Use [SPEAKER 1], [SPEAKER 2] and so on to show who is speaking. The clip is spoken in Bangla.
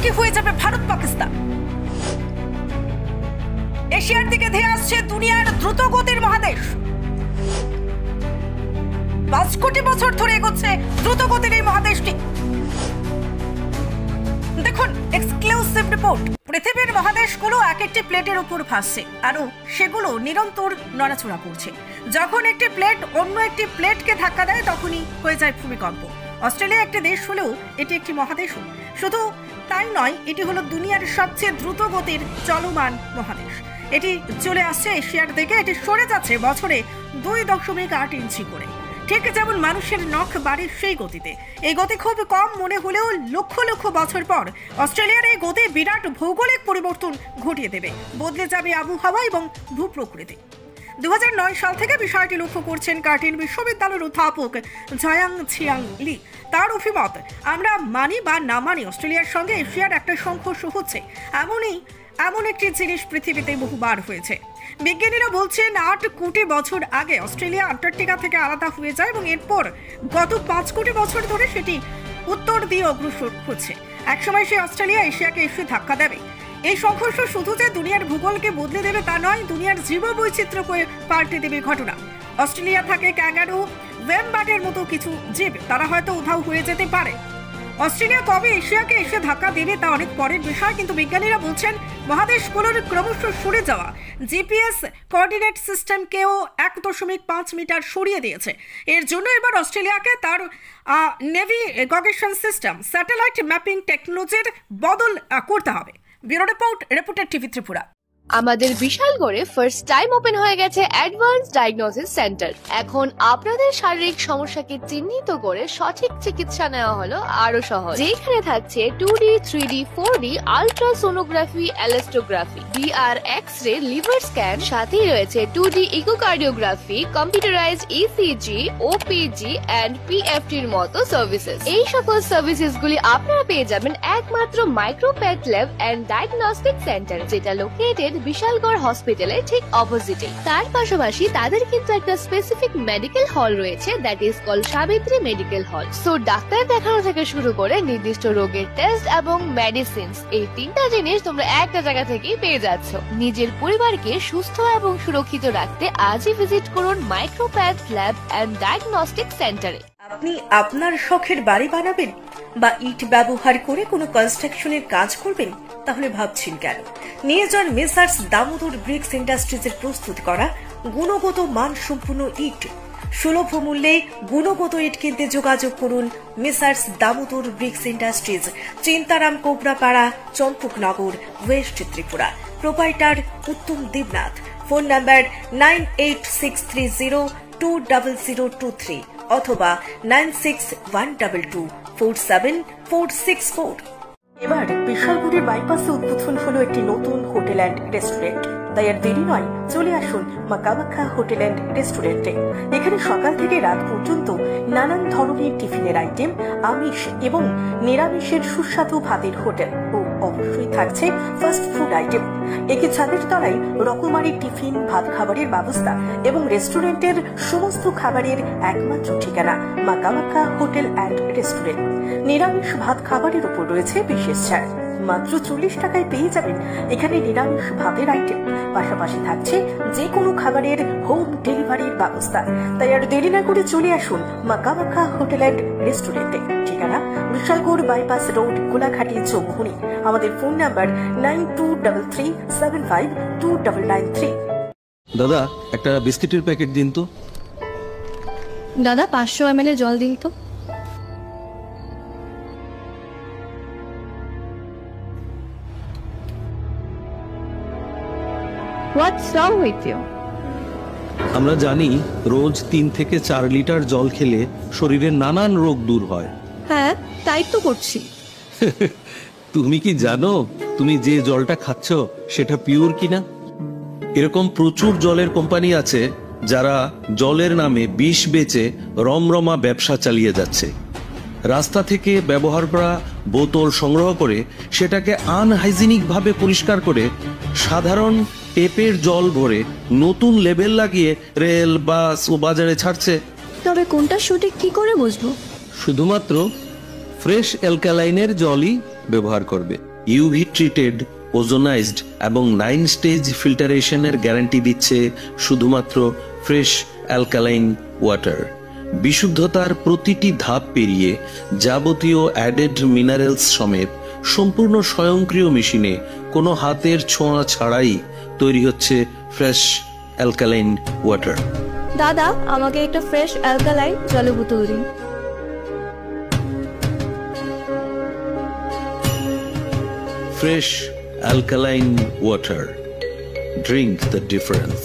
[SPEAKER 1] কি হয়ে যাবে ভারত পাকিস্তান। এশিয়ার দিকে ধেয়ে আসছে দুনিয়ার দ্রুতগতির মহাদেশ। 5 কোটি বছর ধরে এগোচ্ছে দ্রুতগতির এই মহাদেশটি। দেখুন এক্সক্লুসিভ রিপোর্ট। পৃথিবীর মহাদেশগুলো এক একটি প্লেটের উপর ভাসছে, আরও সেগুলো নিরন্তর নড়াচড়া করছে। যখন একটি প্লেট অন্য একটি প্লেটকে ধাক্কা দেয় তখনই হয়ে যায় ভূমিকম্প। অস্ট্রেলিয়া একটি দেশ হলেও এটি একটি মহাদেশও। শুধু তাই নয়, এটি হলো দুনিয়ার সবচেয়ে দ্রুতগতির চলমান মহাদেশ। এটি চলে আসছে এশিয়ার দিকে। এটি সরে যাচ্ছে বছরে 2.8 ইঞ্চি করে, ঠিক যেমন মানুষের নখ বাড়ে সেই গতিতে। এই গতি খুব কম মনে হলেও লক্ষ লক্ষ বছর পর অস্ট্রেলিয়ার এই গতি বিরাট ভৌগোলিক পরিবর্তন ঘটিয়ে দেবে। বদলে যাবে আবহাওয়া এবং ভূপ্রকৃতি। 2009 সাল থেকে বিষয়টি লক্ষ্য করছেন কার্টিন বিশ্ববিদ্যালয়ের অধ্যাপক ঝয়াং ছিয়াং লি। তার অভিমত, আমরা মানি বা না মানি অস্ট্রেলিয়ার সঙ্গে এশিয়ার একটা সংঘর্ষ হচ্ছে। এমন একটি জিনিস পৃথিবীতে বহুবার হয়েছে। বিজ্ঞানীরা বলছেন 8 কোটি বছর আগে অস্ট্রেলিয়া আন্টার্কটিকা থেকে আলাদা হয়ে যায় এবং এরপর গত 5 কোটি বছর ধরে সেটি উত্তর দিয়ে অগ্রসর হচ্ছে। একসময় সেই অস্ট্রেলিয়া এশিয়াকে এসে ধাক্কা দেবে। এই সংঘর্ষ শুধু যে দুনিয়ার ভূগোলকে বদলে দেবে তা নয়, দুনিয়ার জীববৈচিত্র্যকে পাল্টে দেবে ঘটনা। অস্ট্রেলিয়া থাকে ক্যাঙ্গারু, ওয়েম্বাটের মতো কিছু জীব, তারা হয়তো উধাও হয়ে যেতে পারে। অস্ট্রেলিয়া কবে এশিয়াকে এসে ধাক্কা দেবে তা অনেক পরের বিষয়, কিন্তু বিজ্ঞানীরা বলছেন মহাদেশগুলোর ক্রমশ সরে যাওয়া জিপিএস কোঅর্ডিনেট সিস্টেমকেও 1.5 মিটার সরিয়ে দিয়েছে। এর জন্য এবার অস্ট্রেলিয়াকে তার নেভিগেশন সিস্টেম, স্যাটেলাইট ম্যাপিং টেকনোলজির বদল করতে হবে। Bureau report, reporter TV Tripura.
[SPEAKER 2] আমাদের বিশালগড়ে ফার্স্ট টাইম ওপেন হয়ে গেছে অ্যাডভান্স ডায়াগনোসিস সেন্টার। এখন আপনাদের শারীরিক সমস্যাকে চিহ্নিত করে সঠিক চিকিৎসা নেওয়া হলো আরো সহজ। যেখানে থাকছে 2D, 3D, 4D ultrasonography, elastography, DR x ray, liver scan, সাথেই রয়েছে 2D echocardiography, computerised ECG, OPG and PFT এর মতো সার্ভিসেস। এই সকল সার্ভিসেস গুলি আপনারা পেয়ে যাবেন একমাত্র micropath lab and diagnostic centre, যেটা লোকেটেড বিশালগড় হসপিটালের ঠিক অপোজিটে। তার পাশাপাশি তাদের কিন্তু একটা স্পেসিফিক মেডিকেল হল রয়েছে, that is called Savitri medical hall. So ডাক্তার দেখানো থেকে শুরু করে নির্দিষ্ট রোগের টেস্ট এবং মেডিসিনস, এই 3টা জিনিস তোমরা একটা জায়গা থেকেই পেয়ে যাচ্ছ। নিজের পরিবারকে সুস্থ এবং সুরক্ষিত রাখতে আজই ভিজিট করুন মাইক্রোপ্যাথ ল্যাব এন্ড ডায়াগনস্টিক সেন্টারে।
[SPEAKER 1] আপনি আপনার শখের বাড়ি বানাবেন বা ইট ব্যবহার করে কোনো কনস্ট্রাকশনের কাজ করবেন, তাহলে ভাবছেন কেন? নিয়ে যান মেসার্স দামোদর ব্রিক্স ইন্ডাস্ট্রিজের প্রস্তুত করা গুণগত মানসম্পন্ন ইট। সুলভ মূল্যে গুণগত ইট কিনতে যোগাযোগ করুন messrs Damodar bricks industries, Chintaram Kobrapara, Champaknagar, west Tripura. Proprietor Uttam Debnath. Phone number 9863020023 অথবা 9612247464। এবার বিশালগড়ের বাইপাসে উদ্বোধন হলো একটি নতুন হোটেল অ্যান্ড রেস্টুরেন্ট। তাই আর দেরি নয়, চলে আসুন মা কামাখ্যা হোটেল অ্যান্ড রেস্টুরেন্টে। এখানে সকাল থেকে রাত পর্যন্ত নানান ধরনের টিফিনের আইটেম, আমিষ এবং নিরামিষের সুস্বাদু ভাতের হোটেল ও অবশ্যই থাকছে ফাস্ট ফুড আইটেম। একে ছাদের তলায় রকমারি টিফিন, ভাত খাবারের ব্যবস্থা এবং রেস্টুরেন্টের সমস্ত খাবারের একমাত্র ঠিকানা মা কামাখ্যা হোটেল অ্যান্ড রেস্টুরেন্ট। নিরামিষ ভাত খাবারের উপর রয়েছে বিশেষ ছাড়। মাত্র 40 টাকায় পেয়ে যাবেন এখানে নিরামিষ ভাতের আইটেম। পাশাপাশি থাকছে যে কোনো খাবারের হোম ডেলিভারির ব্যবস্থা। তাই আর দেরি না করে চলে আসুন মা কামাখ্যা হোটেল অ্যান্ড রেস্টুরেন্টে। ঠিকানা বিশালগড় বাইপাস রোড, কোলাঘাটি, চৌমুহনী। আমাদের ফোন নাম্বার 9233752993।
[SPEAKER 3] দাদা, একটা বিস্কিটের প্যাকেট দিন তো।
[SPEAKER 4] দাদা 500 ml জল দিন তো। What's wrong with you?
[SPEAKER 3] আমরা জানি রোজ 3 থেকে 4 লিটার জল খেলে শরীরের নানান রোগ দূর হয়।
[SPEAKER 4] হ্যাঁ, তাই তো করছি।
[SPEAKER 3] তুমি কি জানো তুমি যে জলটা খাচ্ছ সেটা পিওর কিনা? এরকম প্রচুর জলের কোম্পানি আছে যারা জলের নামে বিষ বেচে রমরমা ব্যবসা চালিয়ে যাচ্ছে। রাস্তা থেকে ব্যবহার করা বোতল সংগ্রহ করে সেটাকে আনহাইজিনিক ভাবে পরিষ্কার করে সাধারণ টেপের জল ভরে নতুন লেবেল লাগিয়ে রেল, বাস ও বাজারে ছাড়ছে।
[SPEAKER 4] তবে কোনটা সঠিক কি করে বুঝবো?
[SPEAKER 3] শুধুমাত্র ফ্রেশ অ্যালকালাইনের জলই ব্যবহার করবে। ইউভি ট্রিটেড, ওজোনাইজড এবং 9 স্টেজ ফিল্টারেশনের গ্যারান্টি দিচ্ছে শুধুমাত্র ফ্রেশ অ্যালকালাইন ওয়াটার। বিশুদ্ধতার প্রতিটি ধাপ পেরিয়ে যাবতীয় অ্যাডেড মিনারেলস সমেত সম্পূর্ণ স্বয়ংক্রিয় মেশিনে কোনো হাতের ছোঁয়া ছাড়াই তৈরি হচ্ছে ফ্রেশ অ্যালকালাইন ওয়াটার।
[SPEAKER 4] দাদা আমাকে একটা ফ্রেশ অ্যালকালাইন জলের বোতল দিন।
[SPEAKER 3] Fresh alkaline water, drink the difference.